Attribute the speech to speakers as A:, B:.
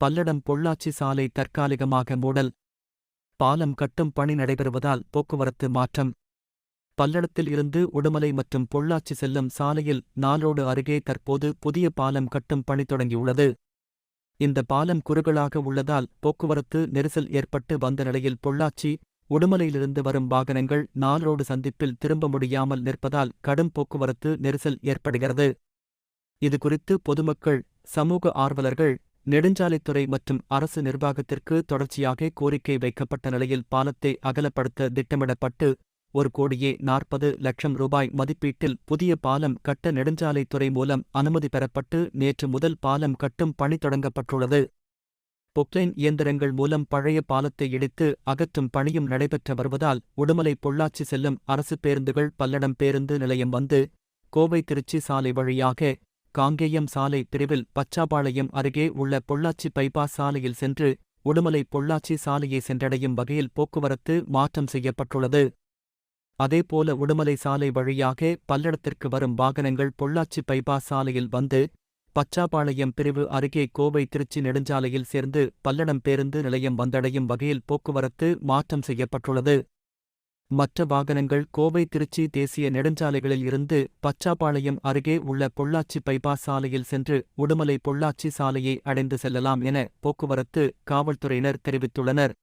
A: பல்லடம் பொள்ளாச்சி சாலை தற்காலிகமாக மூடல். பாலம் கட்டும் பணி நடைபெறுவதால் போக்குவரத்து மாற்றம். பல்லடத்தில் இருந்து உடுமலை மற்றும் பொள்ளாச்சி செல்லும் சாலையில் நாலோடு அருகே தற்போது புதிய பாலம் கட்டும் பணி தொடங்கியுள்ளது. இந்த பாலம் குறுகலாக உள்ளதால் போக்குவரத்து நெரிசல் ஏற்பட்டு வந்த நிலையில் பொள்ளாச்சி, உடுமலையிலிருந்து வரும் வாகனங்கள் நாலோடு சந்திப்பில் திரும்ப முடியாமல் நிற்பதால் கடும் போக்குவரத்து நெரிசல் ஏற்படுகிறது. இதுகுறித்து பொதுமக்கள், சமூக ஆர்வலர்கள், நெடுஞ்சாலைத்துறை மற்றும் அரசு நிர்வாகத்திற்கு தொடர்ச்சியாக கோரிக்கை வைக்கப்பட்ட நிலையில் பாலத்தை அகலப்படுத்த திட்டமிடப்பட்டு ரூ.1,40,00,000 மதிப்பீட்டில் புதிய பாலம் கட்ட நெடுஞ்சாலைத்துறை மூலம் அனுமதி பெறப்பட்டு நேற்று முதல் பாலம் கட்டும் பணி தொடங்கப்பட்டுள்ளது. பொக்லைன் இயந்திரங்கள் மூலம் பழைய பாலத்தை இடித்து அகற்றும் பணியும் நடைபெற்று வருவதால் உடுமலை பொள்ளாச்சி செல்லும் அரசு பேருந்துகள் பல்லடம் பேருந்து நிலையம் வந்து கோவை திருச்சி சாலை வழியாக காங்கேயம் சாலை பிரிவில் பச்சாபாளையம் அருகே உள்ள பொள்ளாச்சி பைபாஸ் சாலையில் சென்று உடுமலை பொள்ளாச்சி சாலையை சென்றடையும் வகையில் போக்குவரத்து மாற்றம் செய்யப்பட்டுள்ளது. அதேபோல உடுமலை சாலை வழியாக பல்லடத்திற்கு வரும் வாகனங்கள் பொள்ளாச்சி பைபாஸ் சாலையில் வந்து பச்சாபாளையம் பிரிவு அருகே கோவை திருச்சி நெடுஞ்சாலையில் சேர்ந்து பல்லடம் பேருந்து நிலையம் வந்தடையும் வகையில் போக்குவரத்து மாற்றம் செய்யப்பட்டுள்ளது. மற்ற வாகனங்கள் கோவை திருச்சி தேசிய நெடுஞ்சாலைகளில் இருந்து பச்சாபாளையம் அருகே உள்ள பொள்ளாச்சி பைபாஸ் சாலையில் சென்று உடுமலை பொள்ளாச்சி சாலையை அடைந்து செல்லலாம் என போக்குவரத்து காவல்துறையினர் தெரிவித்துள்ளனர்.